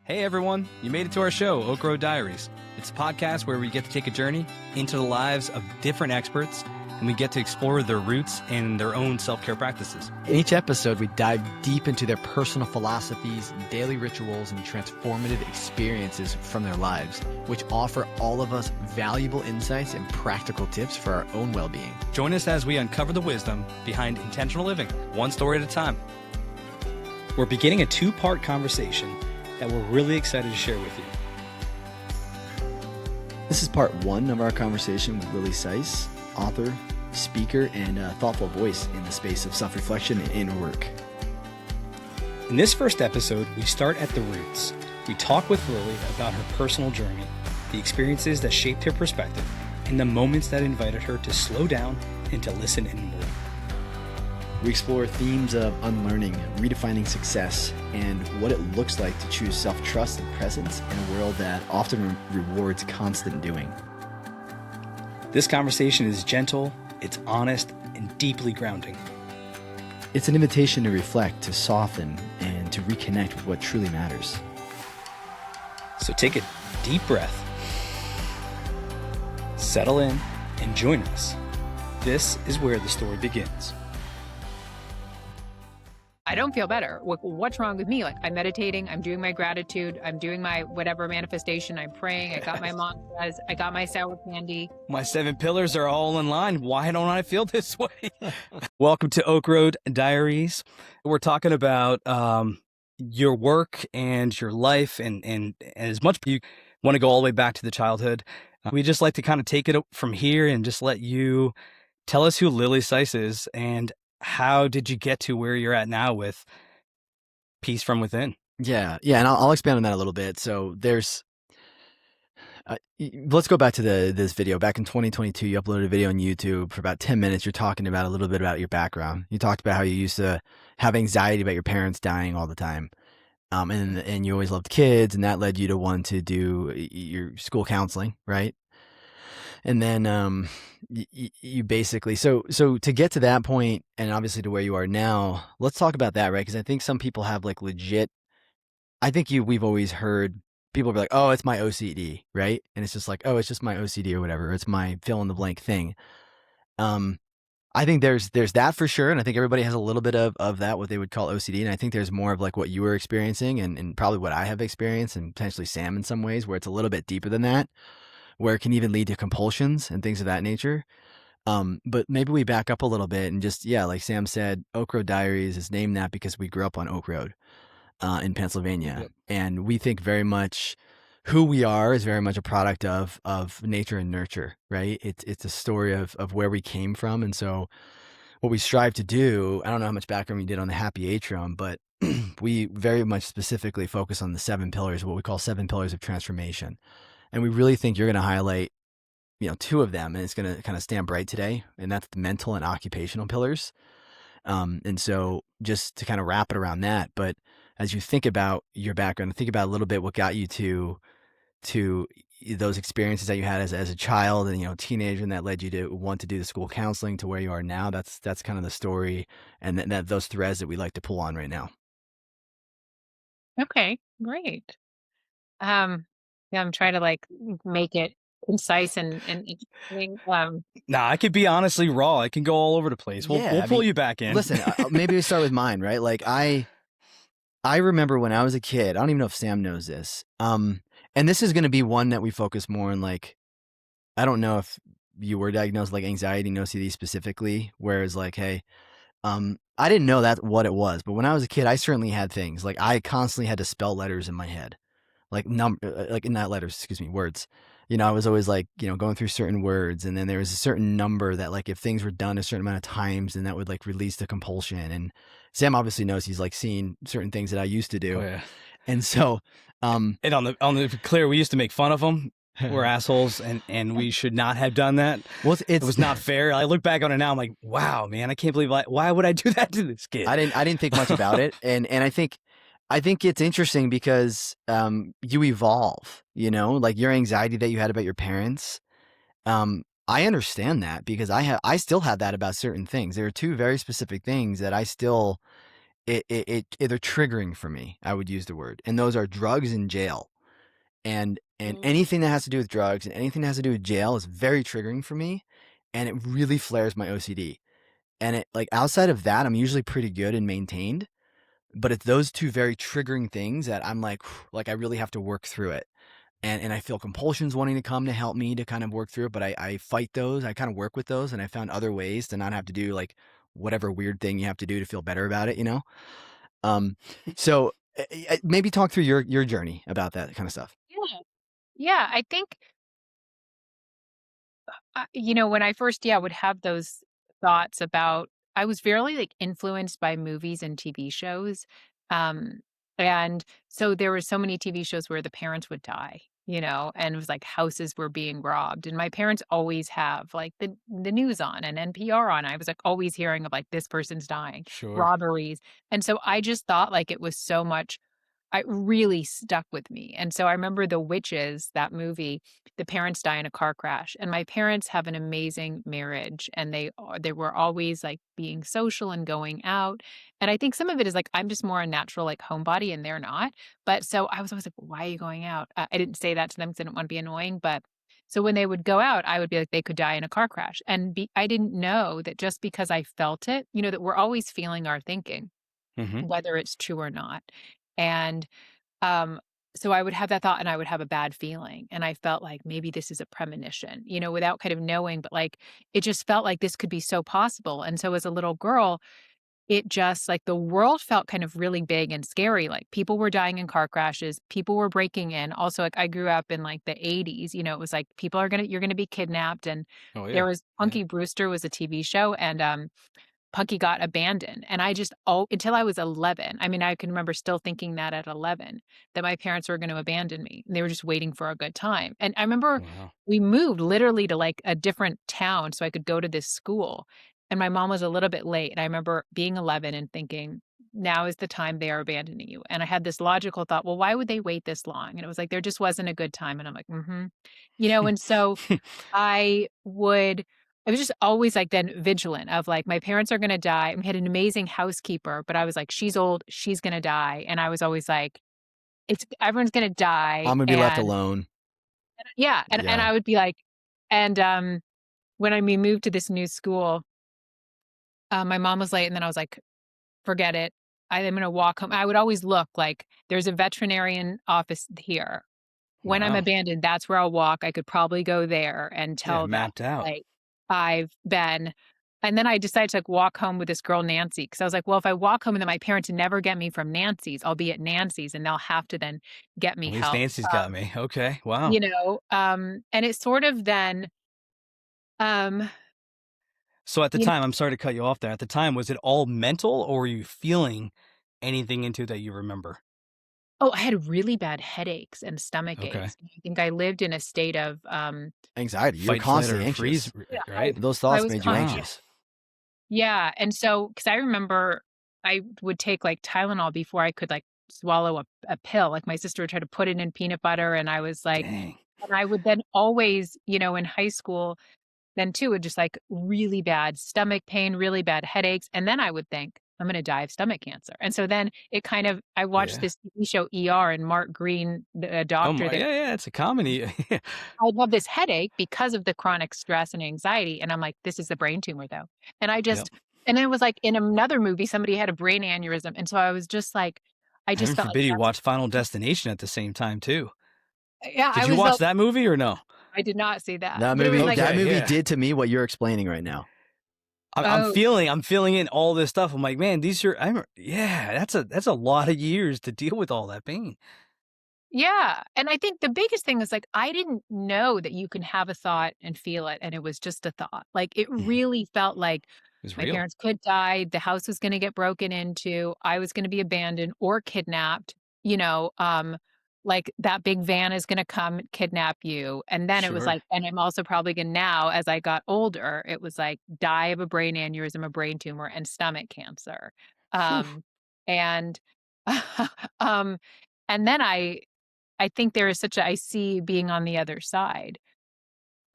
Hey everyone, you made it to our show, Oak Road Diaries. It's a podcast where we get to take a journey into the lives of different experts and we get to explore their roots and their own self-care practices. In each episode, we dive deep into their personal philosophies, daily rituals, and transformative experiences from their lives, which offer all of us valuable insights and practical tips for our own well-being. Join us as we uncover the wisdom behind intentional living, one story at a time. We're beginning a two-part conversation that we're really excited to share with you. This is part one of our conversation with Lily Sais, author, speaker, and thoughtful voice in the space of self-reflection and inner work. In this first episode, we start at the roots. We talk with Lily about her personal journey, the experiences that shaped her perspective, and the moments that invited her to slow down and to listen inward. We explore themes of unlearning, redefining success, and what it looks like to choose self-trust and presence in a world that often rewards constant doing. This conversation is gentle, it's honest, and deeply grounding. It's an invitation to reflect, to soften, and to reconnect with what truly matters. So take a deep breath, settle in, and join us. This is where the story begins. I don't feel better. What's wrong with me? Like, I'm meditating, I'm doing my gratitude, I'm doing my whatever manifestation, I'm praying, I got my mantras, I got my sour candy. My 7 pillars are all in line. Why don't I feel this way? Welcome to Oak Road Diaries. We're talking about your work and your life and as much as you want to go all the way back to the childhood. We just like to kind of take it from here and just let you tell us who Lily Sais is and how did you get to where you're at now with Peace from Within? Yeah, and I'll expand on that a little bit. So there's, let's go back to this video. Back in 2022, you uploaded a video on YouTube for about 10 minutes. You're talking about a little bit about your background. You talked about how you used to have anxiety about your parents dying all the time. And you always loved kids, and that led you to want to do your school counseling, right? And then you basically, so to get to that point and obviously to where you are now, let's talk about that, right? Because I think some people have like legit, we've always heard people be like, oh, it's my OCD, right? And it's just like, oh, it's just my OCD or whatever. It's my fill in the blank thing. I think there's that for sure. And I think everybody has a little bit of that, what they would call OCD. And I think there's more of like what you were experiencing and probably what I have experienced and potentially Sam in some ways, where it's a little bit deeper than that, where it can even lead to compulsions and things of that nature. But maybe we back up a little bit and just, like Sam said, Oak Road Diaries is named that because we grew up on Oak Road in Pennsylvania. Yep. And we think very much who we are is very much a product of nature and nurture, right? It's a story of where we came from. And so what we strive to do, I don't know how much background we did on the Happy Atrium, but we very much specifically focus on the 7 pillars, what we call 7 pillars of transformation. And we really think you're going to highlight, 2 of them, and it's going to kind of stand bright today. And that's the mental and occupational pillars. And so just to kind of wrap it around that, but as you think about your background, think about a little bit what got you to those experiences that you had as a child and, teenager, and that led you to want to do the school counseling to where you are now. That's kind of the story and that those threads that we like to pull on right now. Okay, great. I'm trying to like make it concise and interesting. Nah, I could be honestly raw. I can go all over the place. We'll pull you back in. Listen, maybe we start with mine, right? Like I remember when I was a kid, I don't even know if Sam knows this. And this is going to be one that we focus more on, like, I don't know if you were diagnosed like anxiety and OCD specifically, whereas like, hey, I didn't know that what it was, but when I was a kid, I certainly had things like I constantly had to spell letters in my head. Like not letters, words. I was always like, going through certain words, and then there was a certain number that like if things were done a certain amount of times, then that would like release the compulsion. And Sam obviously knows, he's like seen certain things that I used to do. Oh, yeah. And so, and on the clear, we used to make fun of them. We're assholes, and we should not have done that. Well, it was not fair. I look back on it now, I'm like, wow, man, I can't believe why would I do that to this kid? I didn't think much about it, and I think it's interesting because you evolve, like your anxiety that you had about your parents. I understand that because I still have that about certain things. There are 2 very specific things that I still they're triggering for me. I would use the word, and those are drugs and jail, and anything that has to do with drugs and anything that has to do with jail is very triggering for me, and it really flares my OCD. And it, like, outside of that, I'm usually pretty good and maintained, but it's those two very triggering things that I'm like I really have to work through it. And I feel compulsions wanting to come to help me to kind of work through it, but I fight those. I kind of work with those, and I found other ways to not have to do like whatever weird thing you have to do to feel better about it, you know? So maybe talk through your journey about that kind of stuff. Yeah. Yeah. I think, when I first, would have those thoughts about, I was very like influenced by movies and TV shows. Um, and so there were so many TV shows where the parents would die, and it was like houses were being robbed. And my parents always have like the news on and NPR on. I was like always hearing of like this person's dying, Sure. robberies. And so I just thought like it was so much. It really stuck with me. And so I remember The Witches, that movie, the parents die in a car crash. And my parents have an amazing marriage, and they were always like being social and going out. And I think some of it is like I'm just more a natural like homebody and they're not. But so I was always like, why are you going out? I didn't say that to them because I didn't want to be annoying, but so when they would go out, I would be like, they could die in a car crash. And I didn't know that just because I felt it, that we're always feeling our thinking, Hmm. whether it's true or not. And um, so I would have that thought and I would have a bad feeling. And I felt like maybe this is a premonition, without kind of knowing, but like it just felt like this could be so possible. And so as a little girl, it just like the world felt kind of really big and scary. Like people were dying in car crashes, people were breaking in. Also, like I grew up in like the 80s, it was like you're gonna be kidnapped. And Oh there yeah. was Yeah. Punky Brewster was a TV show, and Punky got abandoned. And I just, until I was 11, I mean, I can remember still thinking that at 11, that my parents were going to abandon me. And they were just waiting for a good time. And I remember Wow. we moved literally to like a different town so I could go to this school. And my mom was a little bit late. And I remember being 11 and thinking, now is the time they are abandoning you. And I had this logical thought, well, why would they wait this long? And it was like, there just wasn't a good time. And I'm like, and so I would I was just always like then vigilant of like my parents are gonna die. We had an amazing housekeeper, but I was like, she's old, she's gonna die. And I was always like, it's everyone's gonna die. I'm gonna be left And alone. yeah, and Yeah. I would be like, and when we moved to this new school, my mom was late, and then I was like, forget it. I am gonna walk home. I would always look like there's a veterinarian office here. When I'm Wow. abandoned, that's where I'll walk. I could probably go there and Yeah. tell them, Mapped out. like, I've been and then I decided to, like, walk home with this girl, Nancy, because I was like, "Well, if I walk home and then my parents never get me from Nancy's, I'll be at Nancy's, and they'll have to then get me At least help." Nancy's got me. Okay. Wow. And it sort of then, um So at the you time, I'm sorry to cut you off there. At the time, was it all mental, or were you feeling anything into that you remember? I had really bad headaches and stomach Okay. aches. I think I lived in a state of, Anxiety. You're Fight, flight, constantly or anxious. freeze, yeah, right? Those I thoughts was made you Wow. anxious. Yeah, and so because I remember I would take, like, Tylenol before I could, like, swallow a pill, like, my sister would try to put it in peanut butter, and I was like Dang. and I would then always, in high school, then too, would just, like, really bad stomach pain, really bad headaches, and then I would think, "I'm gonna die of stomach cancer," and so then it kind of I watched Yeah. this TV show ER and Mark Green, the Oh doctor my. that Yeah. Yeah. It's a comedy. I'd have this headache because of the chronic stress and anxiety, and I'm like, "This is a brain tumor, though." And I Yep. just and it was like in another movie, somebody had a brain aneurysm, and so I was just like I just Heaven felt like forbid you that's watch Final Destination at the same time too. yeah, Did you watch that movie or no? I did not see that, That but it was movie like that Okay. movie Yeah. did to me what you're explaining right now. oh, I'm feeling in all this stuff. I'm like, man, these are. Yeah. That's a lot of years to deal with all that pain. yeah, and I think the biggest thing is, like, I didn't know that you can have a thought and feel it, and it was just a thought. Like, it Mhm. really felt like It was my real. parents could die, the house was gonna get broken into, I was gonna be abandoned or kidnapped, like, that big van is gonna come kidnap you, and then it was Sure. like and I'm also probably gonna now, as I got older, it was like, die of a brain aneurysm, a brain tumor, and stomach cancer. Whew. And, um, and then I think there is such a I see being on the other side,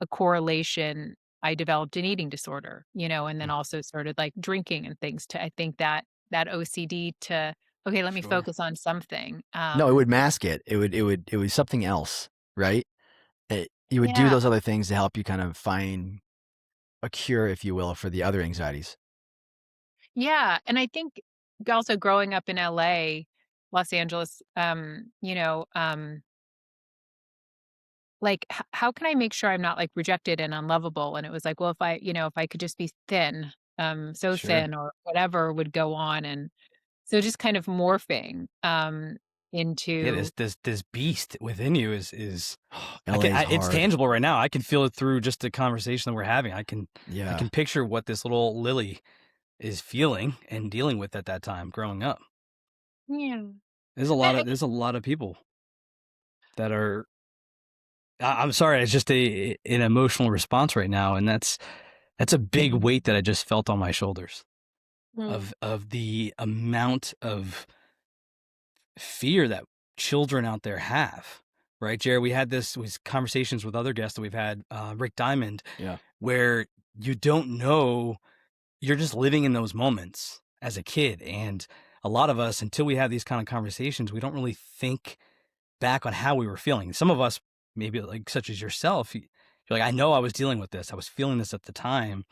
a correlation. I developed an eating disorder, and then Mm. also started like drinking and things to I think that that OCD to, okay, let me Sure. focus on something. No, it would mask it. It was something else, right? You would do Yeah. those other things to help you kind of find a cure, if you will, for the other anxieties. Yeah, and I think also growing up in LA, Los Angeles, like how can I make sure I'm not like rejected and unlovable? And it was like, well, if I could just be thin, so Sure. thin or whatever would go on. And so just kind of morphing Yeah, into this beast within you is LA is it's hard. tangible right now. I can feel it through just the conversation that we're having. I Yeah. can picture what this little Lily is feeling and dealing with at that time growing up. yeah. There's a lot of people that are I'm sorry, it's just an emotional response right now, and that's a big weight that I just felt on my shoulders Mm. of the amount of fear that children out there have. Right, Jared, we had this with conversations with other guests that we've had, Rick Diamond, Yeah. where you don't know, you're just living in those moments as a kid. And a lot of us, until we have these kind of conversations, we don't really think back on how we were feeling. Some of us, maybe like such as yourself, you're like, I know I was dealing with this. I was feeling this at the time.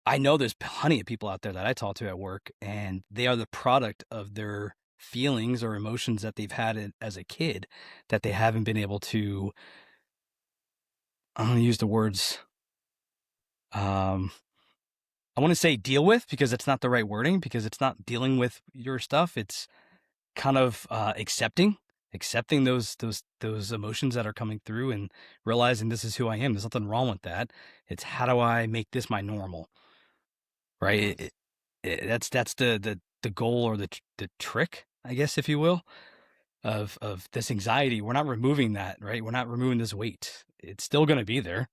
I know there's plenty of people out there that I talk to at work, and they are the product of their feelings or emotions that they've had as a kid that they haven't been able to, I'm going to use the words, um, I want to say deal with, because it's not the right wording, because it's not dealing with your stuff. It's kind of accepting those emotions that are coming through and realizing this is who I am. There's nothing wrong with that. It's how do I make this my normal, right? That's the goal, or the trick, I guess, if you will, of this anxiety. We're not removing that, right? We're not removing this weight. It's still going to be there.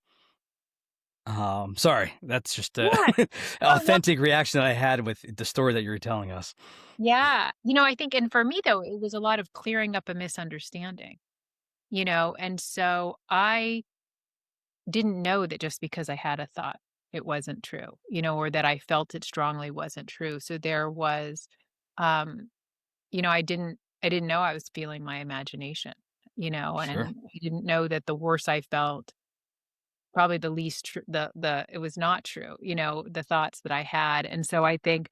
Sorry, that's just a Yeah. No, no. authentic reaction that I had with the story that you were telling us. Yeah. I think, and for me though, it was a lot of clearing up a misunderstanding, and so I didn't know that just because I had a thought, it wasn't true, or that I felt it strongly wasn't true. So there was, um, I didn't know I was feeling my imagination, Sure. and I didn't know that the worse I felt, probably the least true, it was not true, the thoughts that I had. And so I think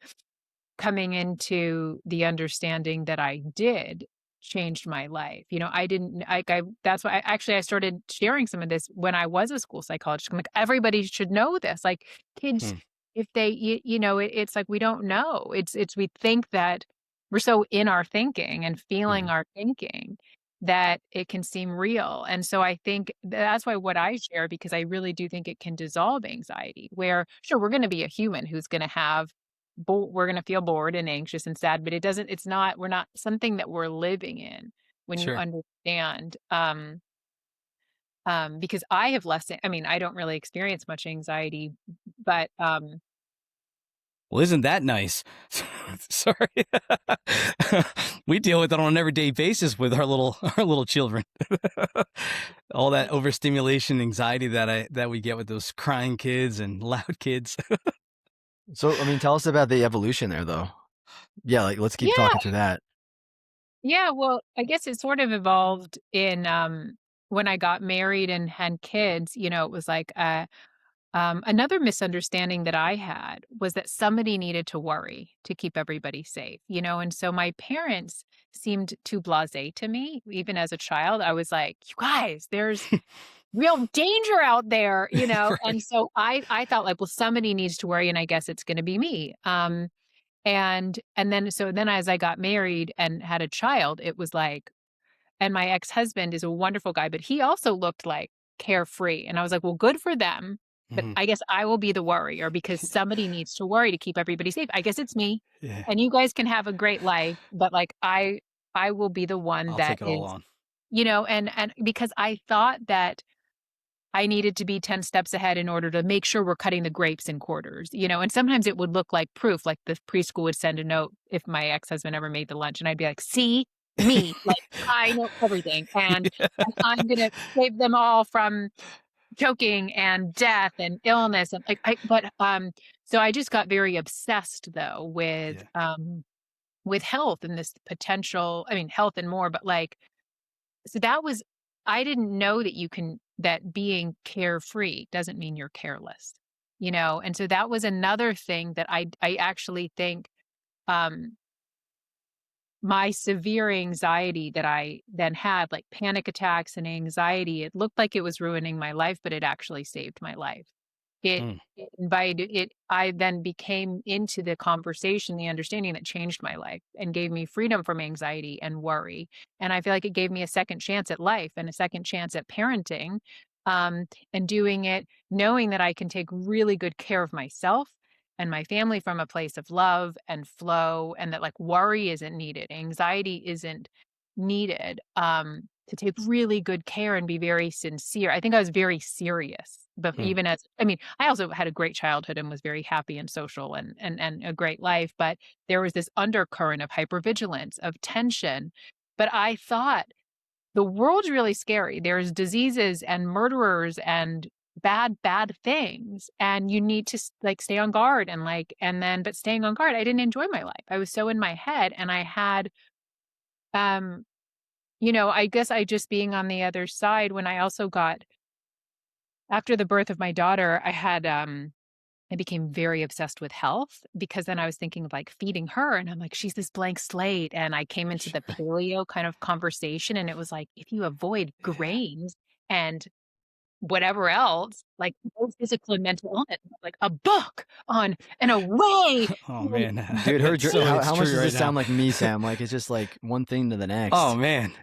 coming into the understanding that I did changed my life. I didn't I that's why I started sharing some of this when I was a school psychologist. I'm like, everybody should know this. Like kids, Hmm. if they it's like we don't know. It's we think that we're so in our thinking and feeling Mhm. our thinking that it can seem real. And so I think that's why what I share, because I really do think it can dissolve anxiety, where sure, we're going to be a human who's going to have we're gonna feel bored and anxious and sad, but we're not something that we're living in when you Sure. understand, because I have less I mean, I don't really experience much anxiety, but, Well, isn't that nice? Sorry. We deal with it on an everyday basis with our little children. All that overstimulation anxiety that we get with those crying kids and loud kids. So, I mean, tell us about the evolution there, though. Yeah, like let's keep yeah, talking through that. yeah, well, I guess it sort of evolved in, when I got married and had kids, it was like, another misunderstanding that I had was that somebody needed to worry to keep everybody safe, and so my parents seemed too blasé to me. Even as a child, I was like, you guys, there's real danger out there, Right. and so I thought like, well, somebody needs to worry, and I guess it's going to be me. And then as I got married and had a child, it was like, and my ex-husband is a wonderful guy, but he also looked like carefree. And I was like, well, good for them. But Mhm. I guess I will be the worrier because somebody needs to worry to keep everybody safe. I guess it's me. Yeah. And you guys can have a great life, but like I will be the one I'll that take it all is, on. and because I thought that I needed to be 10 steps ahead in order to make sure we're cutting the grapes in quarters, and sometimes it would look like proof, like the preschool would send a note if my ex-husband ever made the lunch, and I'd be like, "See? Me, like, I know everything, and Yeah. I'm gonna save them all from choking and death and illness," and, like, So I just got very obsessed though Yeah. with health and this potential, I mean, health and more, but like, so that was, I didn't know that being carefree doesn't mean you're careless, And so that was another thing that I actually think, um, my severe anxiety that I then had, like panic attacks and anxiety, it looked like it was ruining my life, but it actually saved my life. Mm. It invited it I then became into the conversation, the understanding that changed my life and gave me freedom from anxiety and worry. And I feel like it gave me a second chance at life and a second chance at parenting, and doing it knowing that I can take really good care of myself and my family from a place of love and flow, and that like worry isn't needed, anxiety isn't needed, to take really good care and be very sincere. I think I was very serious, but Mm. even as, I mean, I also had a great childhood and was very happy and social and a great life, but there was this undercurrent of hypervigilance, of tension. But I thought the world's really scary. There's diseases and murderers and bad things, and you need to like stay on guard and like, and then, but staying on guard, I didn't enjoy my life. I was so in my head, and I had, um, I guess I just being on the other side when I also got, after the birth of my daughter, I became very obsessed with health because then I was thinking of like feeding her, and I'm like, she's this blank slate. And I came into the paleo kind of conversation, and it was like, if you avoid Yeah. grains and whatever else, like no physical and mental illness, like a book on and a way. Oh man, Dude, it's so how it's much true does right this now. sound like me, Sam? Like it's just like one thing to the Oh next. man,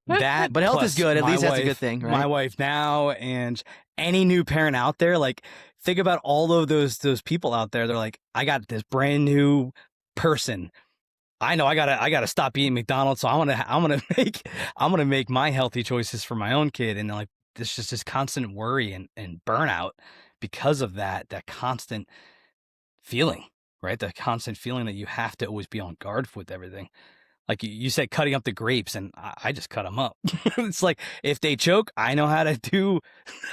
that But health is plus good. At my least that's a good wife, thing, my right? wife now, and any new parent out there, like think about all of those people out there. They're like, I got this brand new person. I know I gotta stop eating McDonald's, so I'm gonna make my healthy choices for my own kid, and like this just this constant worry and burnout because of that constant feeling, right? The constant feeling that you have to always be on guard with everything. Like you said, cutting up the grapes, and I just cut them up. It's like if they choke, I know how to do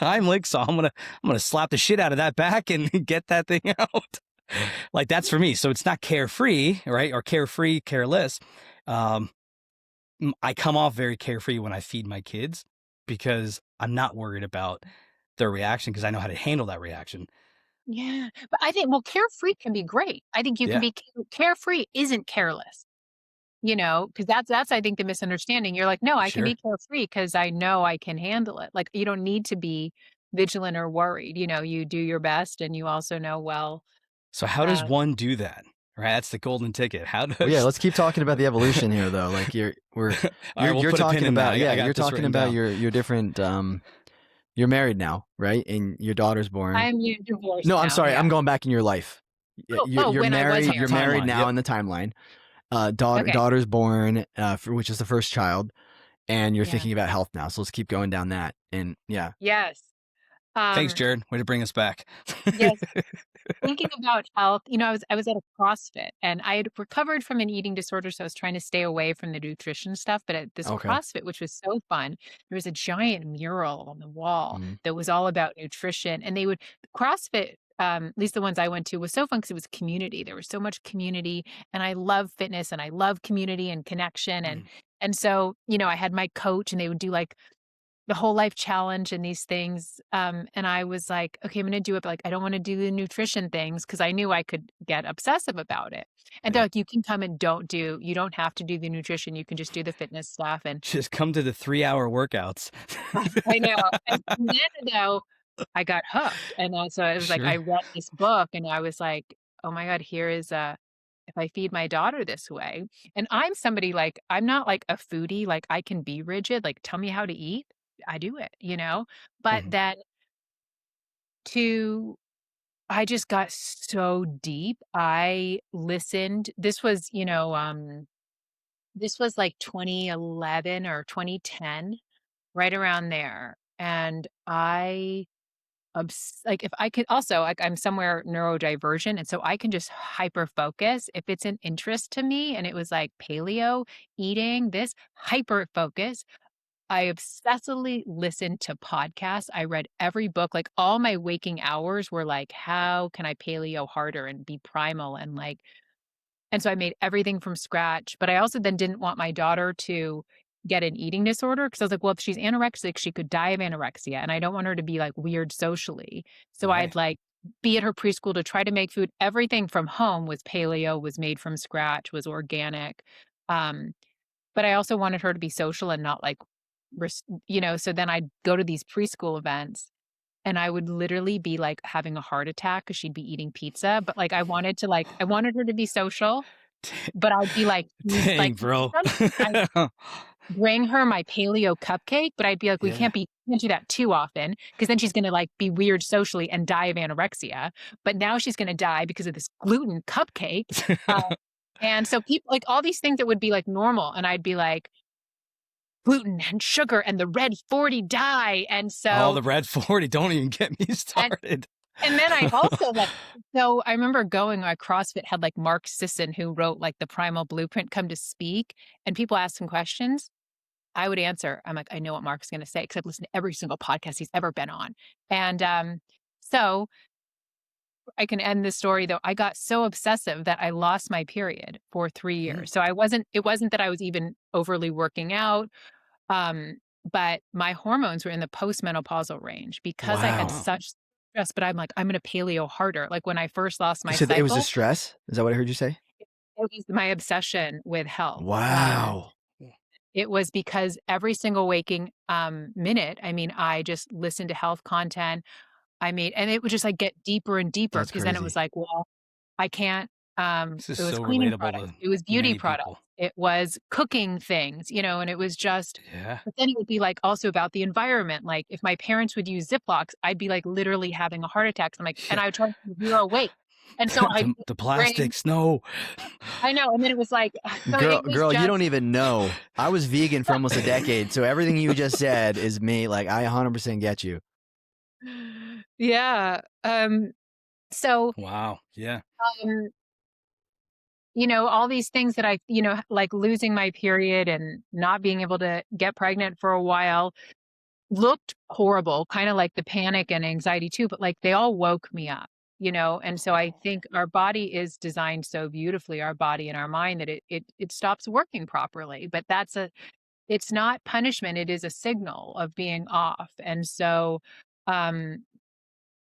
Heimlich, so I'm gonna slap the shit out of that back and get that thing out. Like that's for me. So it's not carefree, right? Or carefree, careless. Um, I come off very carefree when I feed my kids because I'm not worried about their reaction because I know how to handle that reaction. Yeah, but I think, well, carefree can be great. I think you can Yeah, be carefree isn't careless. Because that's I think the misunderstanding. You're like, no, I can be sure. carefree because I know I can handle it. Like you don't need to be vigilant or worried. You do your best, and you also know, well, So how does uh, one do that? Right, that's the golden ticket. How Well, yeah, does let's keep talking about the evolution here, though. Like All right, we'll you're put a pin talking in that. about, I yeah, got you're this talking written about down. your different. You're married now, right? And your daughter's born. I'm divorced No, I'm now. sorry. Yeah. I'm going back in your life. Yeah, Oh, you're when I was married. You're married. married Timeline. now Yep. in the timeline. Okay. Daughter's born, which is the first child, and you're Yeah. thinking about health now. So let's keep going down that. And yeah, Yes. Thanks, Um. Jared. Way to bring us back. Yes. Thinking about health, I was at a CrossFit, and I had recovered from an eating disorder, so I was trying to stay away from the nutrition stuff. But at this okay. CrossFit, which was so fun, there was a giant mural on the wall Mhm. that was all about nutrition. And CrossFit, at least the ones I went to, was so fun because it was community. There was so much community, and I love fitness and I love community and connection. And Mm. and so, I had my coach, and they would do like the whole life challenge and these things. And I was like, okay, I'm going to do it. But like, I don't want to do the nutrition things because I knew I could get obsessive about it. And they're Yeah. like, you can come and you don't have to do the nutrition. You can just do the fitness stuff. And Just come to the 3-hour workouts. I know. And then though, I got hooked. And so it was like, I Sure. read this book, and I was like, oh my God, here is if I feed my daughter this way. And I'm somebody like, I'm not like a foodie. Like I can be rigid, like tell me how to eat. I do it. But Mhm. then to I just got so deep. I listened. This was like 2011 or 2010, right around there. And like if I could also, like, I'm somewhere neurodivergent, and so I can just hyper focus if it's an interest to me. And it was like paleo, eating, this hyper focus. I obsessively listened to podcasts. I read every book. Like all my waking hours were like, how can I paleo harder and be primal and like, and so I made everything from scratch. But I also then didn't want my daughter to get an eating disorder because I was like, well, if she's anorexic, she could die of anorexia. And I don't want her to be like weird socially. So I'd Right. like be at her preschool to try to make food. Everything from home was paleo, was made from scratch, was organic. Um, but I also wanted her to be social and not like, so then I'd go to these preschool events and I would literally be like having a heart attack because she'd be eating pizza. But like I wanted her to be social, but I'd be like, Dang, like bro. sometimes I bring her my paleo cupcake, but I'd be like, we Yeah. can't do that too often because then she's gonna like be weird socially and die of anorexia. But now she's gonna die because of this gluten cupcake. Uh, and so people like all these things that would be like normal, and I'd be like, gluten and sugar and the red 40 dye. And Oh, so the red 40. Don't even get me and started. and then I also like so I remember going CrossFit had like Mark Sisson who wrote like the Primal Blueprint come to speak and people asked him questions. I would answer. I'm like, I know what Mark's gonna say, because I've listened to every single podcast he's ever been on. And so I can end this story though. I got so obsessive that I lost my period for 3 years. So it wasn't that I was even overly working out. Um, but my hormones were in the postmenopausal range because I had Wow. such stress, but I'm like, I'm gonna paleo harder. Like when I first lost You my said that it was the cycle, stress? Is that what I heard you say? it was my obsession with health. Wow. It was because every single waking minute, I mean, I just listened to health content. And it would just like get deeper and deeper That's because then it was crazy. like, well, I can't, This is it was so cleaning relatable products, to it was beauty many products, people. it was cooking things, and it was just, Yeah. but then it would be like also about the environment. Like if my parents would use Ziplocs, I'd be like literally having a heart attack. So I'm like, and Yeah. I would try to zero waste. And so I The bring, plastics, no. I know. And then it was like, so it was Girl, you just, don't even know. I was vegan for almost a decade, so everything you just said is me. Like, I 100% get you. yeah. So, Wow. Yeah. um, all these things that like losing my period and not being able to get pregnant for a while looked horrible, kind of like the panic and anxiety too, but like they all woke me up, And so I think our body is designed so beautifully, our body and our mind, that it stops working properly. But it's not punishment, it is a signal of being off. And so, um,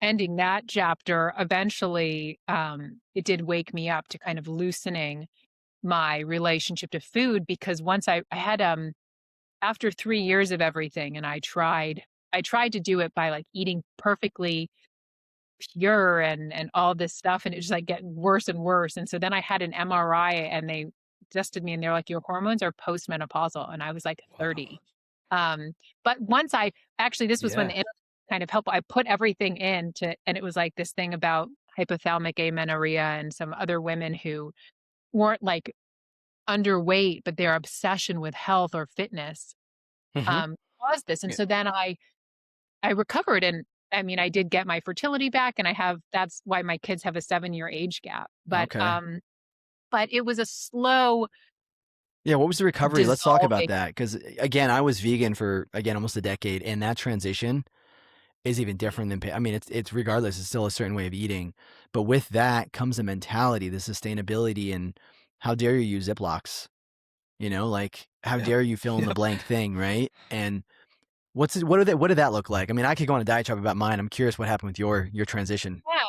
ending that chapter, eventually, it did wake me up to kind of loosening my relationship to food because once I had after 3 years of everything and I tried to do it by like eating perfectly pure and all this stuff and it just like getting worse and worse. And so then I had an MRI and they tested me and they're like, your hormones are postmenopausal. And I was like Wow. 30. But once this was when Yeah. the internet kind of helped. I put everything and it was like this thing about hypothalamic amenorrhea and some other women who weren't like underweight, but their obsession with health or fitness Hmm. caused this. And so then I recovered, and I mean, I did get my fertility back, and that's why my kids have a 7-year age gap. Okay. But it was a slow Yeah, what was the recovery? Let's talk about dissolving. that. Because again, I was vegan for almost a decade, and that transition is even different than. I mean, it's regardless. It's still a certain way of eating, but with that comes a mentality, the sustainability, and how dare you use Ziplocs? Like how Yep. dare you fill in the Yep. blank thing, right? And what did that look like? I mean, I could go on a diatribe about mine. I'm curious what happened with your transition. Yeah.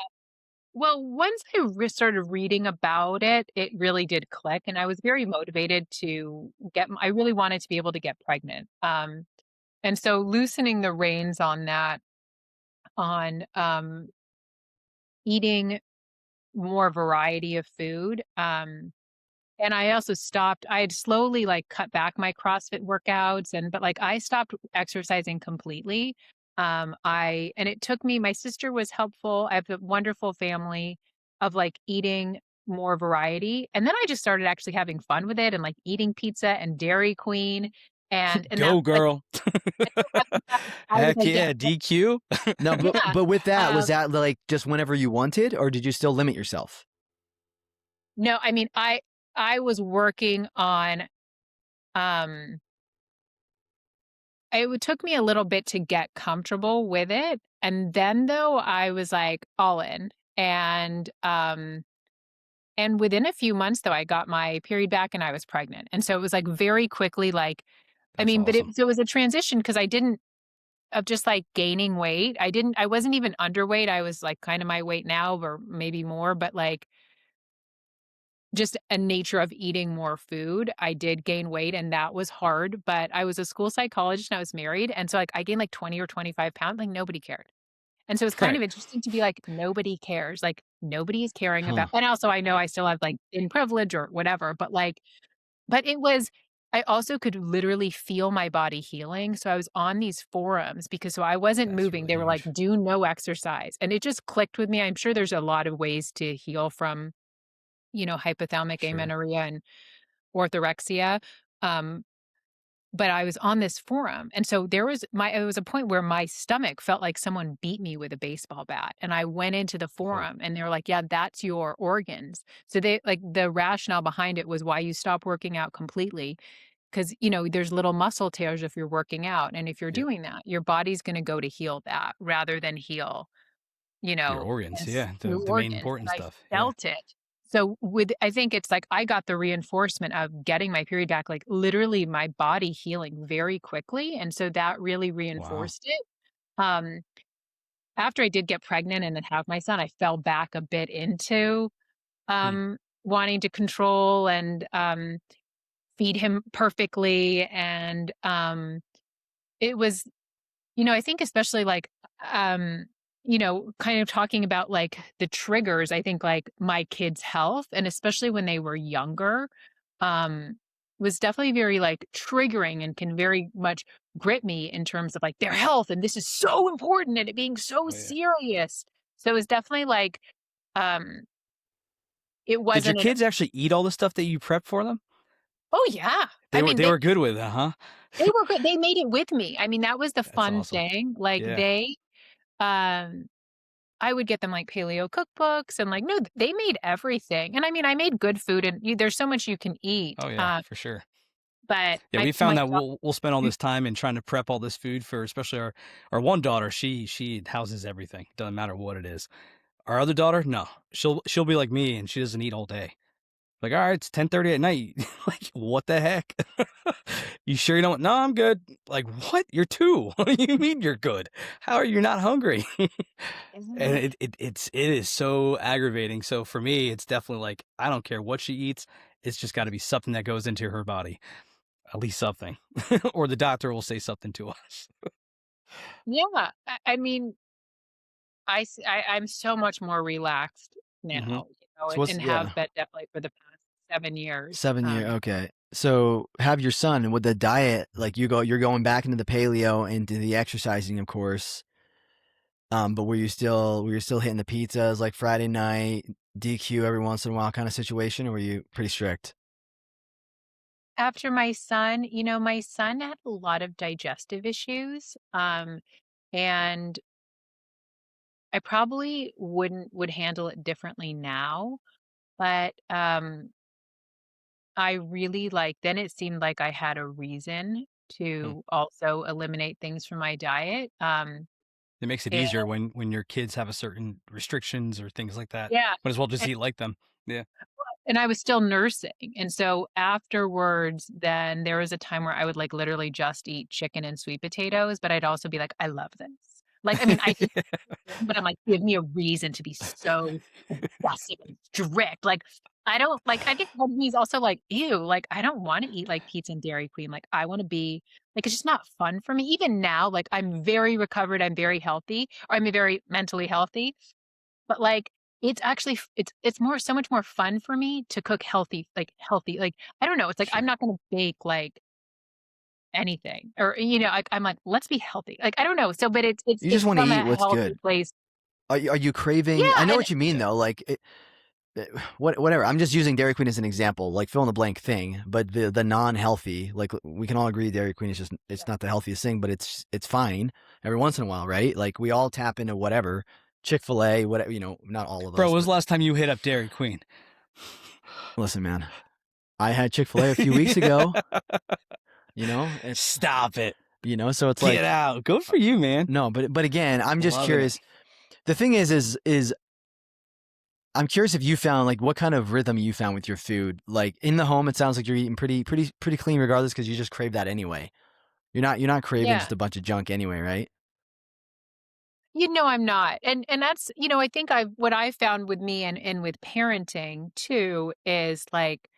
Well, once I started reading about it, it really did click, and I was very motivated to I really wanted to be able to get pregnant. And so loosening the reins on that, on eating more variety of food. And I also I had slowly like cut back my CrossFit workouts but like I stopped exercising completely. And it took me, my sister was helpful. I have a wonderful family of like eating more variety. And then I just started actually having fun with it and like eating pizza and Dairy Queen. And that Go, was like, girl. I was Heck like, yeah, yeah. DQ. No, yeah. but with that, was Um, that like just whenever you wanted, or did you still limit yourself? no, I mean, I was working on, um, took me a little bit to get comfortable with it. And then though, I was like all in. And within a few months though, I got my period back and I was pregnant. And so it was like very quickly, like, I That's mean, awesome. so it was a transition because I didn't of just like gaining weight. I wasn't even underweight. I was like kind of my weight now or maybe more, but like just a nature of eating more food, I did gain weight and that was hard, but I was a school psychologist and I was married. And so like I gained like 20 or 25 pounds, like nobody cared. And so it's kind Right. of interesting to be like, nobody cares. Like nobody is caring Huh. about, and also I know I still have like in privilege or whatever, but it was, I also could literally feel my body healing. So I was on these forums because so I wasn't That's moving. really They were like, huge. do no exercise. And it just clicked with me. I'm sure there's a lot of ways to heal from, hypothalamic Sure. amenorrhea and orthorexia. Um, but I was on this forum. And so it was a point where my stomach felt like someone beat me with a baseball bat. And I went into the Oh, forum and they were like, yeah, that's your organs. So they like the rationale behind it was why you stop working out completely. Cause there's little muscle tears if you're working out. And if you're yep. doing that, your body's going to go to heal that rather than heal Your organs. Yeah. your The main organs, important and I stuff. Yeah. felt it. So I think it's like I got the reinforcement of getting my period back, like literally my body healing very quickly, and so that really Wow. reinforced it. Um, After I did get pregnant and then have my son, I fell back a bit into Hmm. wanting to control and feed him perfectly, and it was I think especially like, um, kind of talking about like the triggers, I think like my kids' health and especially when they were younger, um, was definitely very like triggering and can very much grip me in terms of like their health. And this is so important and it being so Oh, yeah. serious. So it was definitely like, um, it Did your wasn't an, kids actually eat all the stuff that you prepped for them? oh yeah. I mean, They were good with it, huh? they were good. They made it with me. I mean, that was the That's fun awesome. thing. Like Yeah. um, I would get them, like, paleo cookbooks and, like no, they made everything, and I mean, I made good food and you there's so much you can eat, Oh yeah, for sure. but Yeah, I we my found that da we'll spend all this time in trying to prep all this food for especially our one daughter. She houses everything. Doesn't matter what it is. Our other daughter, no. She'll be like me and she doesn't eat all day. Like, all right, it's 10:30 at night. Like, what the heck? You sure you don't? No, I'm good. Like, what? You're two. What do you mean you're good? How are you not hungry? Isn't And it? it is so aggravating. So for me, it's definitely like I don't care what she eats. It's just got to be something that goes into her body, at least something, or the doctor will say something to us. Yeah, I mean, I'm so much more relaxed Hmm. now, So what's and yeah, have been definitely for the past 7 years, 7 year. Okay. So have your son with the diet, like you're going back into the paleo, into the exercising, of course. But were you still hitting the pizzas like Friday night, DQ every once in a while kind of situation, or were you pretty strict? after my son had a lot of digestive issues, and I probably would handle it differently now, but, I really then it seemed like I had a reason Hmm. to also eliminate things from my diet, It makes it and easier when your kids have a certain restrictions or things like that. yeah, Might as well just and eat like them. Yeah. I was still nursing, and so afterwards, then there was a time where I would, like, literally just eat chicken and sweet potatoes, but I'd also be like, "I love this." Like, I mean, I think but I'm like, "Give me a reason to be so obsessive and strict." Like, I think part of me is also like, "Ew," like, I don't wanna eat, like, pizza and Dairy Queen, like, I wanna be like, it's just not fun for me. Even now, like, I'm very recovered, I'm very healthy, or I'm very mentally healthy, but, like, it's actually it's more so much more fun for me to cook healthy, I don't know, it's like I'm Sure. not gonna bake, like, anything or, like, I'm like, "Let's be healthy." Like, I don't know, so but You just it's want to from eat a what's healthy good. place. Are you craving? I Yeah, know and what you mean Yeah. though. Like whatever. I'm just using Dairy Queen as an example, like fill in the blank thing. But the non-healthy, like we can all agree, Dairy Queen is just it's not the healthiest thing, but it's fine every once in a while, right? Like we all tap into whatever Chick-fil-A, whatever not all of Bro, us, when was but the last time you hit up Dairy Queen? listen, man, I had Chick-fil-A a few weeks ago. It's Stop it. you know? So it's like, Get out. Good for you, man. no, but again, I'm just Loving it. curious. The thing is I'm curious if you found like what kind of rhythm you found with your food. Like in the home, it sounds like you're eating pretty clean regardless because you just crave that anyway. You're not craving Yeah. just a bunch of junk anyway, right? I'm not. And that's, I think what I found with me and with parenting too is like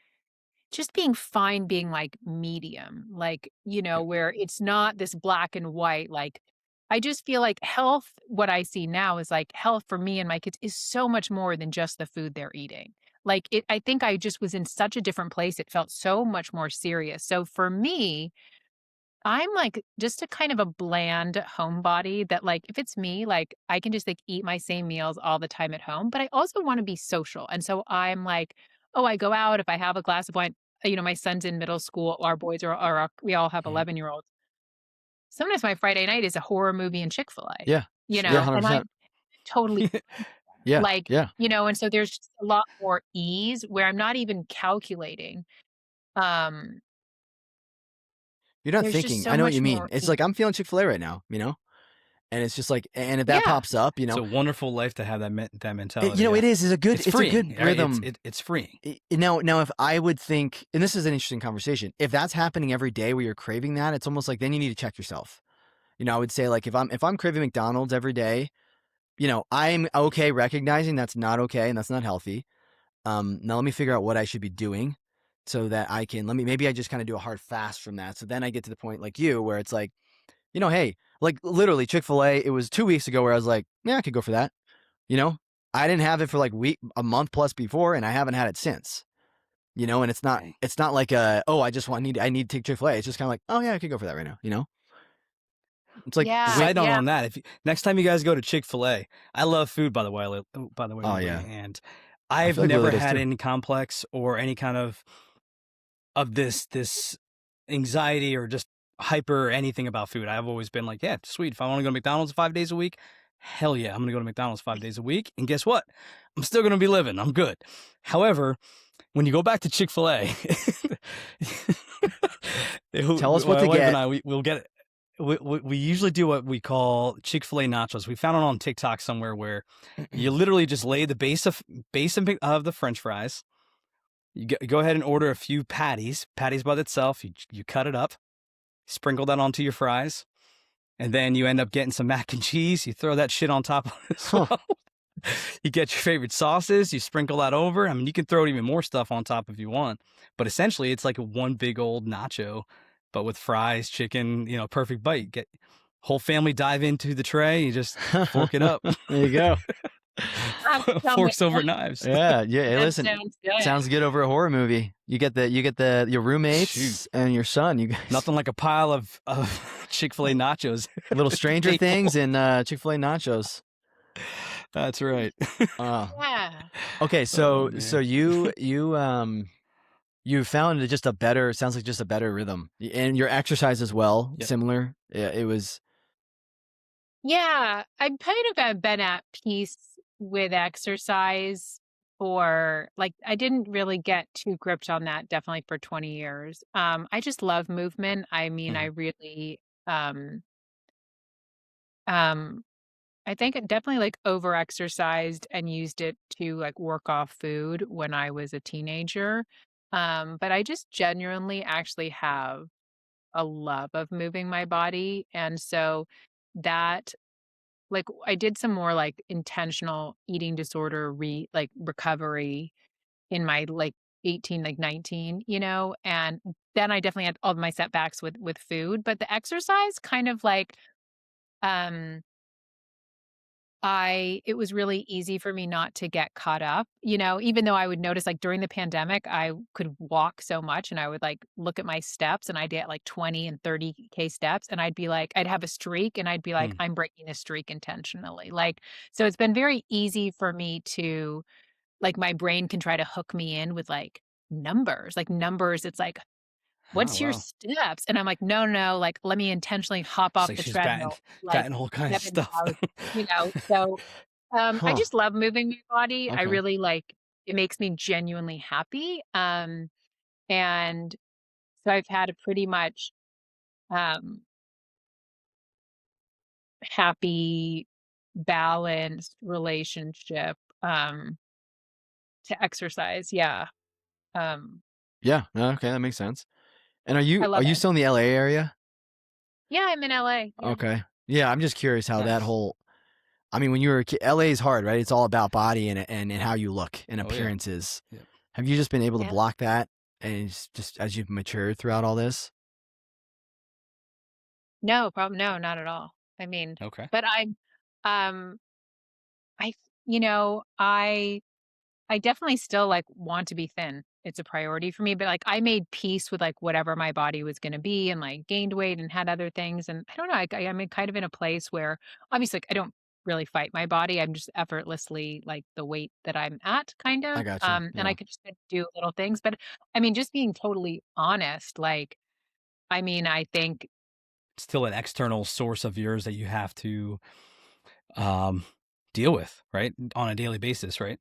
just being fine being like medium, like, Yep. where it's not this black and white. Like, I just feel like health, what I see now is like health for me and my kids is so much more than just the food they're eating. Like, I think I just was in such a different place. It felt so much more serious. So for me, I'm like just a kind of a bland homebody that like if it's me, like I can just like eat my same meals all the time at home, but I also want to be social. And so I'm like, oh, I go out if I have a glass of wine. My son's in middle school. Our boys are we all have Mhm. 11-year-olds. Sometimes my Friday night is a horror movie and Chick-fil-A, Yeah. Yeah, Sure. and I'm 100%. totally Yeah. like, Yeah. and so there's just a lot more ease where I'm not even calculating. Um, You're not there's just thinking. I so know what much you mean. more It's ease. like I'm feeling Chick-fil-A right now, you know? And it's just like, and if that Yeah. pops up, It's a wonderful life to have that mentality. it Yeah. is. It's It's a freeing. good Right? rhythm. It's freeing. Now, if I would think, and this is an interesting conversation, if that's happening every day where you're craving that, it's almost like then you need to check yourself. I would say like if I'm craving McDonald's every day, I'm okay recognizing that's not okay and that's not healthy. Now let me figure out what I should be doing so that I can maybe I just kind of do a hard fast from that. So then I get to the point like you where it's like, hey, like literally Chick-fil-A, it was 2 weeks ago where I was like, yeah, I could go for that. I didn't have it for like a month plus before, and I haven't had it since. And Dang. it's not like I need to take Chick-fil-A. It's just kind of like, oh yeah, I could go for that right now. It's like Yeah. wait, Side note on that: if next time you guys go to Chick-fil-A, I love food, by the way. By the way, oh Lily, yeah, and I I've feel like Lily never does had too. any complex or any kind of this anxiety or just hyper or anything about food. I've always been like, yeah, sweet. If I want to go to McDonald's 5 days a week, hell yeah, I'm gonna go to McDonald's 5 days a week. And guess what? I'm still gonna be living. I'm good. However, when you go back to Chick-fil-A, Tell us what my to wife and get. I, we'll get. We usually do what we call Chick-fil-A nachos. We found it on TikTok somewhere where you literally just lay the base of the French fries. You go ahead and order a few patties by itself. You cut it up, sprinkle that onto your fries, and then you end up getting some mac and cheese. You throw that shit on top of it as Huh. well. You get your favorite sauces, you sprinkle that over. I mean, you can throw even more stuff on top if you want, but essentially it's like one big old nacho, but with fries, chicken, perfect bite. Get whole family dive into the tray. You just fork it up. There you go. Forks over knives. Yeah. Hey, That listen, sounds good. sounds good over a horror movie. You get your roommates Shoot. and your son. You guys, Nothing like a pile of Chick-fil-A nachos. little Stranger Table. Things and Chick-fil-A nachos. That's right. Yeah. Okay, Oh, so man. you found just a better, sounds like just a better rhythm, and your exercise as well, Yep. similar. Yeah, it was. Yeah. I've kind of been at peace with exercise for like, I didn't really get too gripped on that definitely for 20 years. I just love movement. I mean, I Mhm. really, um, I think I definitely like over exercised and used it to like work off food when I was a teenager. But I just genuinely actually have a love of moving my body. And so that like I did some more like intentional eating disorder recovery in my like 18, like 19, and then I definitely had all my setbacks with food, but the exercise kind of like um it was really easy for me not to get caught up, even though I would notice like during the pandemic, I could walk so much and I would like look at my steps and I'd get like 20 and 30K steps. And I'd be like, I'd have a streak and I'd be like, Hmm. I'm breaking a streak intentionally. Like, so it's been very easy for me to like, my brain can try to hook me in with like numbers. It's like, Oh, what's your wow. steps? And I'm like, no, no, like, let me intentionally hop It's off like the she's batting, treadmill, like batting all kinds of stuff. 7,000, so I Huh. just love moving my body. I Okay. really like it makes me genuinely happy. And so I've had a pretty much, um, happy, balanced relationship to exercise. Yeah. Um, Yeah. Okay, that makes sense. And I are love you it. still in the LA area? Yeah, I'm in LA. Yeah. Okay. Yeah, I'm just curious how that Nice. whole. I mean, when you were a kid, LA is hard, right? It's all about body and how you look and Oh yeah. appearances. Yep. Have you just been able to Yeah. block that, and it's just as you've matured throughout all this? No problem. No, not at all. I mean, Okay. but um, I, you know, I definitely still like want to be thin. It's a priority for me, but like I made peace with like whatever my body was going to be and like gained weight and had other things. And I don't know, I'm kind of in a place where obviously like, I don't really fight my body. I'm just effortlessly like the weight that I'm at kind I of. got you. And I Yeah. could just do little things, but I mean, just being totally honest, like, I mean, I think Still an external source of yours that you have to um, deal with, right? On a daily basis, right?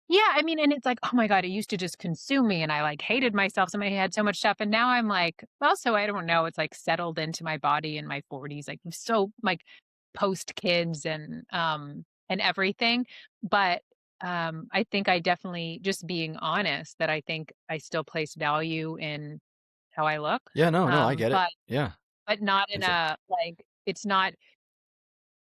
yeah, I mean, and it's like, oh my God, it used to just consume me and I like hated myself. Somebody had so much stuff. And now I'm like, well, so I don't know. It's like settled into my body in my 40s, like so like post kids and everything. But I think I definitely just being honest that I think I still place value in how I look. Yeah. No. No. I Um, get it. but Yeah. but not in Is it? a like it's not.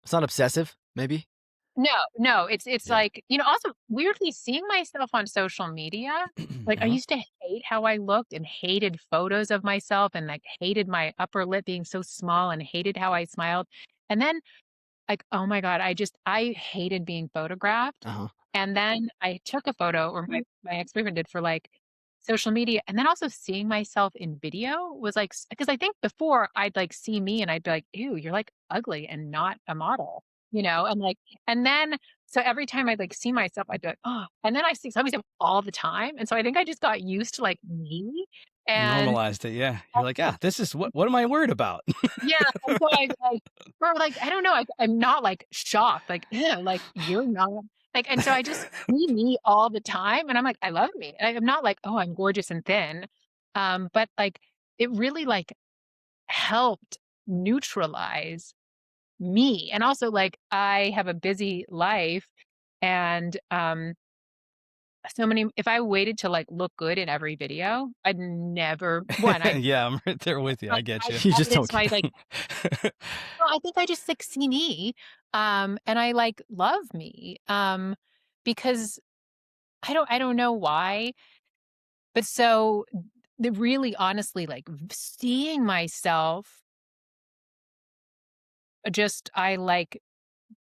It's not obsessive, maybe. No, no, it's Yeah. like, also weirdly seeing myself on social media, like I Uh-huh. used to hate how I looked and hated photos of myself and like hated my upper lip being so small and hated how I smiled. And then like, oh my God, I hated being photographed. Uh huh. And then I took a photo or my ex-boyfriend did for like social media. And then also seeing myself in video was like, because I think before I'd like see me and I'd be like, ew, you're like ugly and not a model, and like, and then, so every time I'd like see myself, I'd be like, oh, and then I see myself all the time. And so I think I just got used to like me and Normalized it. Yeah. You're like, yeah, this is what am I worried about? yeah, and so I or like, I don't know, I'm not, like, shocked, like, "Ew," like, "You're not" like, and so I just see me all the time, and I'm like, "I love me." I'm not like, "Oh, I'm gorgeous and thin," but, like, it really, like, helped neutralize me, and also, like, I have a busy life, and, so many if I waited to, like, look good in every video, I'd never 1, Yeah, I'm right there with you. I get I'd you. You just don't. evidence my, like well, I think I just like see me, and I like love me, because I don't know why, but so the really honestly, like seeing myself, just I like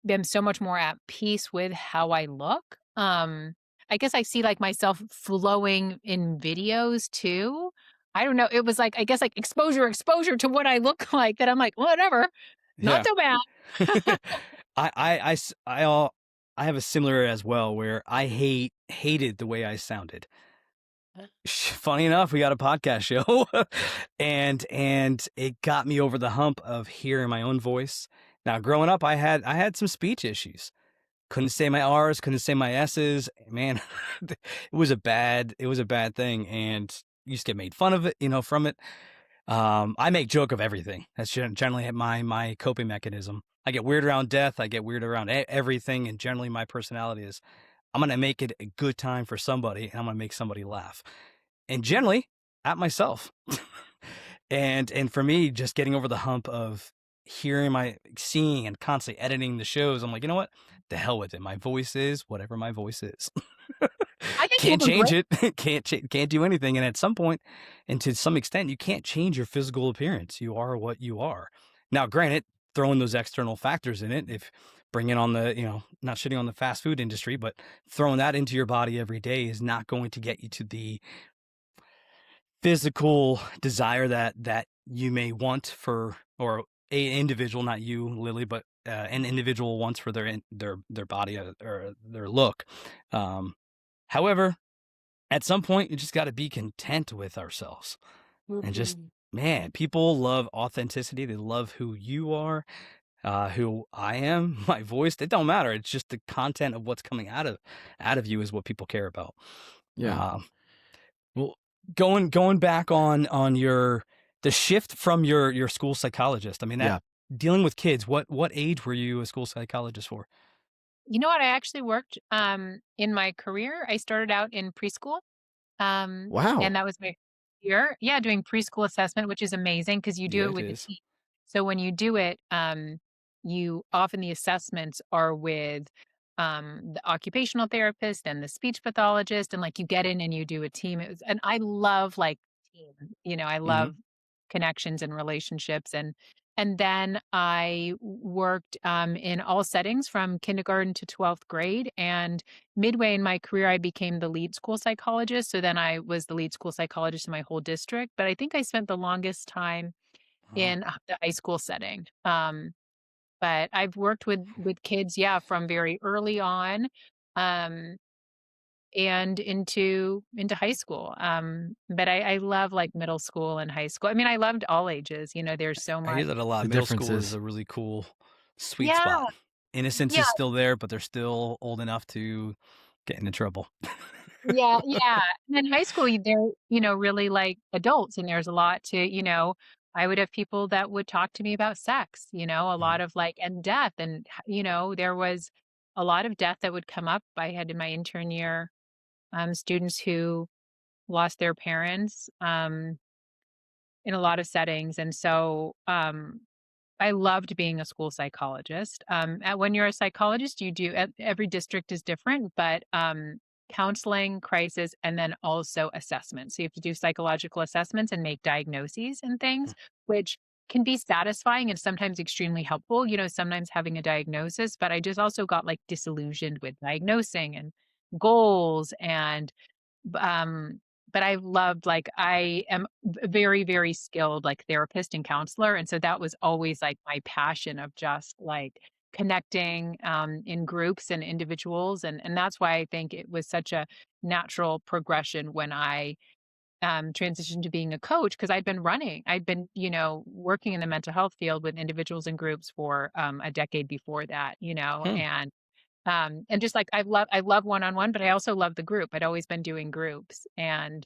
am so much more at peace with how I look. I guess I see like myself flowing in videos too. I don't know. It was like I guess like exposure to what I look like that I'm like whatever, not Yeah. so bad. I have a similar as well where I hated the way I sounded. Funny enough, we got a podcast show and it got me over the hump of hearing my own voice. Now, growing up, I had some speech issues. Couldn't say my R's, couldn't say my S's. Man, it was a bad thing, and you just get made fun of it, from it. I make joke of everything. That's generally my coping mechanism. I get weird around death. I get weird around everything, and generally my personality is I'm gonna make it a good time for somebody, and I'm gonna make somebody laugh, and generally at myself. And for me, just getting over the hump of seeing and constantly editing the shows, I'm like, you know what? The hell with it. My voice is whatever my voice is. I think you Can't look change great. it. Can't do anything. And at some point, and to some extent, you can't change your physical appearance. You are what you are. Now, granted, throwing those external factors in it, if bringing on not shitting on the fast food industry, but throwing that into your body every day is not going to get you to the physical desire that you may want for, or a individual, not you, Lily, but an individual wants for their body, or their look. However, at some point, you just got to be content with ourselves, and just, Mhm. man, people love authenticity. They love who you are, who I am, my voice. It don't matter. It's just the content of what's coming out of you is what people care about. Yeah. Um, well, going back on the shift from your school psychologist. I mean, that Yeah. dealing with kids, what age were you a school psychologist for? You know what? I actually worked in my career. I started out in preschool. And Wow. that was my year. Yeah, doing preschool assessment, which is amazing because you do Yeah, it it with a is. team. So when you do it, you often the assessments are with the occupational therapist and the speech pathologist, and like you get in and you do a team. It was, and I love like team. I Mhm. love connections and relationships, and then I worked in all settings from kindergarten to 12th grade, and midway in my career, I became the lead school psychologist. So then I was the lead school psychologist in my whole district. But I think I spent the longest time Wow. in the high school setting. But I've worked with kids, yeah, from very early on, um, and into high school. But I love like middle school and high school. I mean, I loved all ages. There's so I hear much. that a lot. The Middle school is differences. a really cool sweet Yeah, spot. Innocence yeah, is still there, but they're still old enough to get into trouble. yeah, yeah. And then high school, they're, really like adults, and there's a lot to, I would have people that would talk to me about sex, a Mhm. lot of like, and death. And, there was a lot of death that would come up. I had in my intern year, students who lost their parents, in a lot of settings. And so, I loved being a school psychologist. When you're a psychologist, every district is different, but counseling, crisis, and then also assessments. So you have to do psychological assessments and make diagnoses and things, which can be satisfying and sometimes extremely helpful. Sometimes having a diagnosis, but I just also got like disillusioned with diagnosing and goals and but I loved like I am very, very skilled like therapist and counselor. And so that was always like my passion of just like connecting in groups and individuals. And that's why I think it was such a natural progression when I transitioned to being a coach because I'd been, working in the mental health field with individuals and groups for a decade before that, Hmm. and just like I love one-on-one, but I also love the group. I'd always been doing groups, and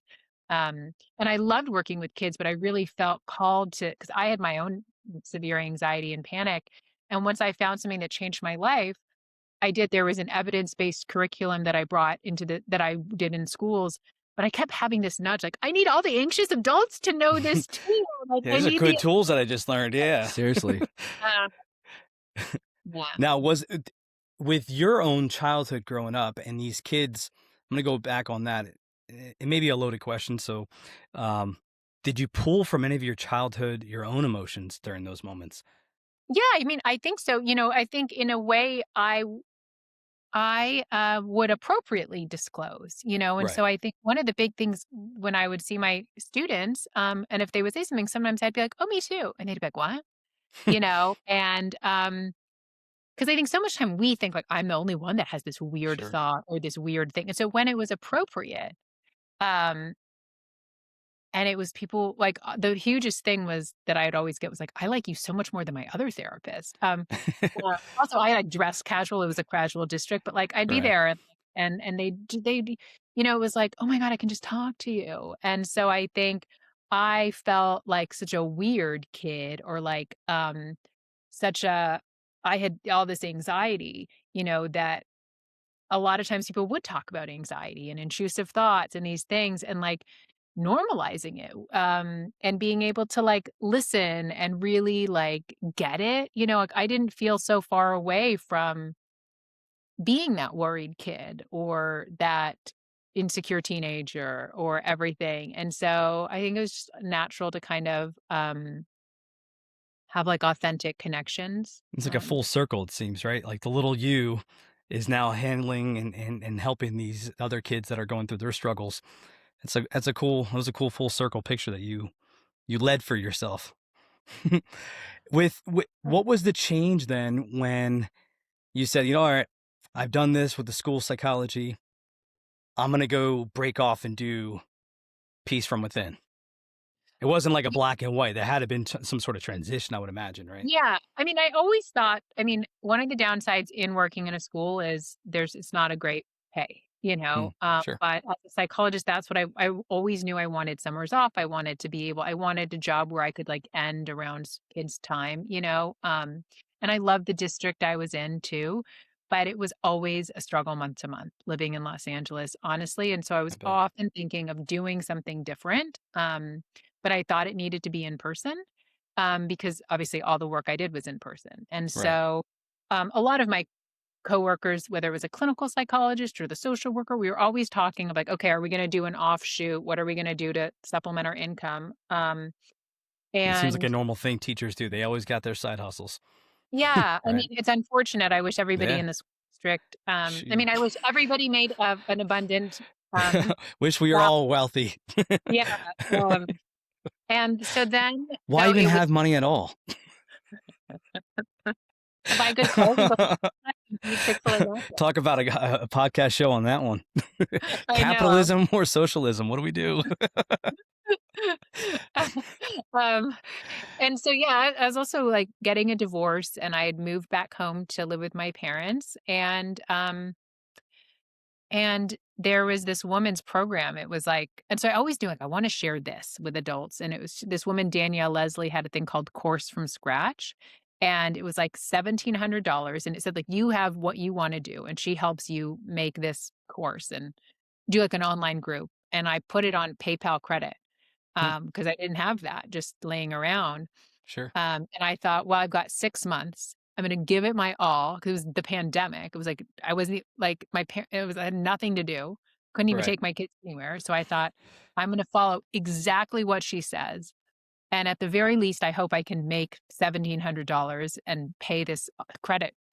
I loved working with kids, but I really felt called to because I had my own severe anxiety and panic. And once I found something that changed my life, there was an evidence-based curriculum that I brought that I did in schools, but I kept having this nudge, like, I need all the anxious adults to know this too. Like, Yeah, I these are need the good tools that I just learned. Yeah. Seriously. um, yeah. Now, was it with your own childhood growing up and these kids? I'm gonna go back on that. It may be a loaded question. So, um, did you pull from any of your childhood your own emotions during those moments? Yeah, I mean, I think so. I think in a way I would appropriately disclose, and Right. so I think one of the big things when I would see my students, and if they would say something, sometimes I'd be like, "Oh, me too," and they'd be like, "What?" And because I think so much time we think like I'm the only one that has this weird Sure. thought or this weird thing, and so when it was appropriate, um, and it was people like, the hugest thing was that I'd always get was like, "I like you so much more than my other therapist." Also, I like dressed casual, it was a casual district, but, like, I'd be Right. there and it was like, "Oh my god, I can just talk to you." And so I think I felt like such a weird kid or like, such a I had all this anxiety, that a lot of times people would talk about anxiety and intrusive thoughts and these things and like normalizing it and being able to like listen and really like get it, like I didn't feel so far away from being that worried kid or that insecure teenager or everything. And so I think it was just natural to kind of have like authentic connections. It's like a full circle, it seems, right? Like the little you is now handling and helping these other kids that are going through their struggles. That was a cool full circle picture that you led for yourself. With what was the change then when you said, all right, I've done this with the school psychology. I'm gonna go break off and do peace from within. It wasn't like a black and white. There had to been some sort of transition, I would imagine, right? Yeah. I mean, one of the downsides in working in a school is it's not a great pay. Sure. But as a psychologist, that's what I always knew I wanted summers off. I wanted a job where I could like end around kids' time, and I loved the district I was in too. But it was always a struggle month to month living in Los Angeles, honestly. And so I I was bet. often thinking of doing something different. But I thought it needed to be in person because obviously all the work I did was in person. And Right. so a lot of my coworkers, whether it was a clinical psychologist or the social worker, we were always talking of like, okay, are we going to do an offshoot? What are we going to do to supplement our income? It seems like a And normal thing teachers do. They always got their side hustles. yeah, I Right. mean, it's unfortunate. I wish everybody Yeah. in the school district, I Shoot. mean, I wish everybody made an abundant, um, Wish we were wow, all wealthy. yeah. Um, and so then, Why no, even it was have money at all? buy good clothes and go and eat Chick-fil-A nachos. Talk about a podcast show on that one. I know. Capitalism or socialism? What do we do? um, and so yeah, I was also like getting a divorce, and I had moved back home to live with my parents, and there was this woman's program. It was like, and so I always knew like I want to share this with adults. And it was this woman, Danielle Leslie, had a thing called Course from Scratch. And it was like $1,700. And it said like you have what you want to do. And she helps you make this course and do like an online group. And I put it on PayPal credit because I didn't have that just laying around. Sure. And I thought, well, I've got 6 months. I'm going to give it my all because it was the pandemic. It was like I wasn't like I had nothing to do. Couldn't even Right. take my kids anywhere. So I thought I'm going to follow exactly what she says. And at the very least, I hope I can make $1,700 and pay this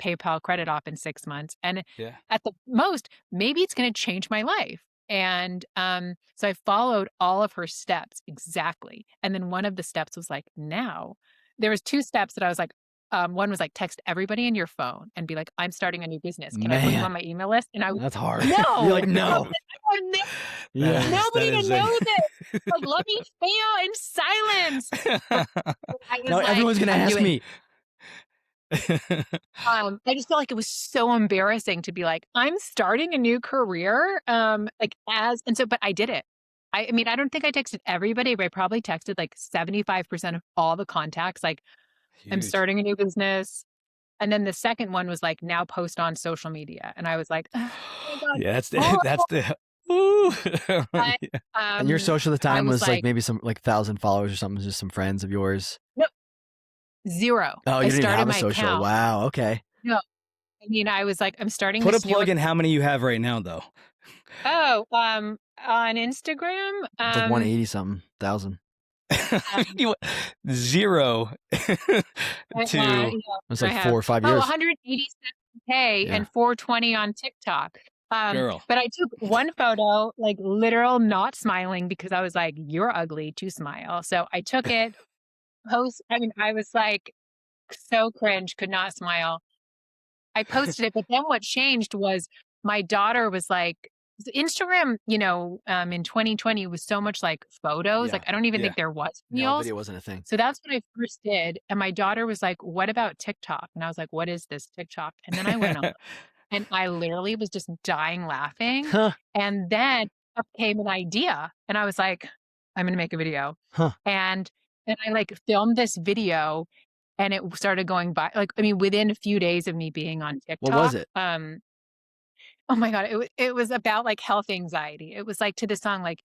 PayPal credit off in 6 months. And Yeah. at the most, maybe it's going to change my life. And so I followed all of her steps exactly. And then one of the steps was like, now there was 2 steps that I was like, one was like text everybody in your phone and be like, I'm starting a new business. Can I put you on Man, my email list? And I was that's hard. no, You're like, no. Yeah. nobody to That know this. Like, let me fail in silence. I was No, like, everyone's gonna I'm ask doing me. I just felt like it was so embarrassing to be like, I'm starting a new career. But I did it. I mean, I don't think I texted everybody, but I probably texted like 75% of all the contacts. Like, I'm Huge. starting a new business. And then the second one was like, now post on social media. And I was like, oh my God. Yeah, that's Oh, the ooh. but, Yeah. And your social at the I time was was like maybe some like 1,000 followers or something, just some friends of yours. no, 0. Oh, I you didn't even started have a my social. account. Wow. Okay. No, I mean, I was like, I'm starting Put a this new plug in how many you have right now, though. Oh, on Instagram, It's like 180 something thousand. I mean, you went 0 to yeah, It's I like have 4 or 5 years. 187K Yeah. and 420 on TikTok. girl. But I took one photo, like literal not smiling because I was like, you're ugly to smile. So I took it, I was like so cringe, could not smile. I posted it, but then what changed was my daughter was like, Instagram, in 2020 was so much like photos. Yeah. Like, I don't even Yeah. think there was No, reels. video wasn't a thing. So that's what I first did. And my daughter was like, what about TikTok? And I was like, what is this TikTok? And then I went on and I literally was just dying laughing. Huh. And then up came an idea. And I was like, I'm going to make a video. Huh. And I like filmed this video and it started going by within a few days of me being on TikTok. What was it? Oh my God. It was about like health anxiety. It was like to the song, like,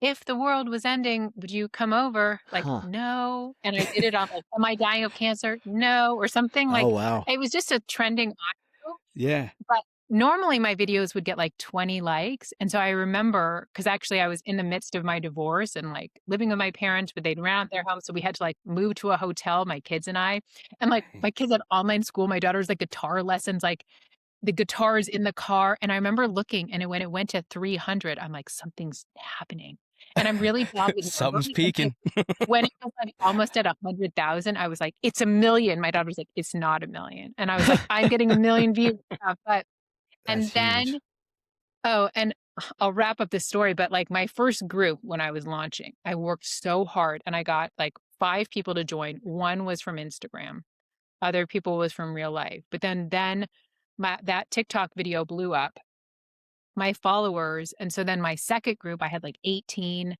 if the world was ending, would you come over? Like, Huh. no. And I did it on like, am I dying of cancer? No. Or something like, Oh, wow. it was just a trending audio. Yeah. But normally my videos would get like 20 likes. And so I remember, because actually I was in the midst of my divorce and like living with my parents, but they'd ran out their home. So we had to like move to a hotel, my kids and I. And like my kids had online school, my daughter's like guitar lessons, like the guitars in the car. And I remember looking and when it went to 300, I'm like, something's happening. And I'm really proud. Something's peaking. When it was like almost at 100,000, I was like, it's 1 million. My daughter was like, it's not 1 million. And I was like, I'm getting 1 million views. And That's then, huge. and I'll wrap up this story, but like my first group when I was launching, I worked so hard and I got like 5 people to join. One was from Instagram. Other people was from real life. But then that TikTok video blew up. my followers. And so then my second group, I had like 18.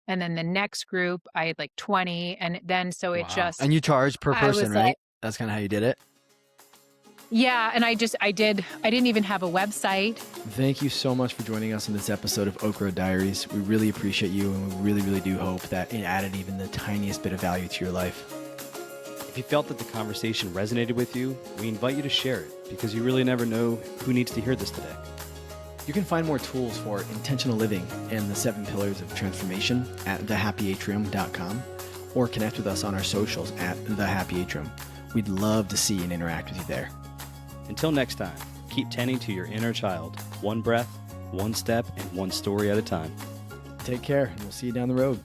And then the next group, I had like 20. And then so it just, And you charge per I person, was right? like, That's kind of how you did it. yeah. And I didn't even have a website. Thank you so much for joining us in this episode of Oak Road Diaries. We really appreciate you, and we really, really do hope that it added even the tiniest bit of value to your life. If you felt that the conversation resonated with you, we invite you to share it because you really never know who needs to hear this today. You can find more tools for intentional living and the 7 pillars of transformation at thehappyatrium.com or connect with us on our socials at thehappyatrium. We'd love to see and interact with you there. Until next time, keep tending to your inner child, one breath, one step, and one story at a time. Take care, and we'll see you down the road.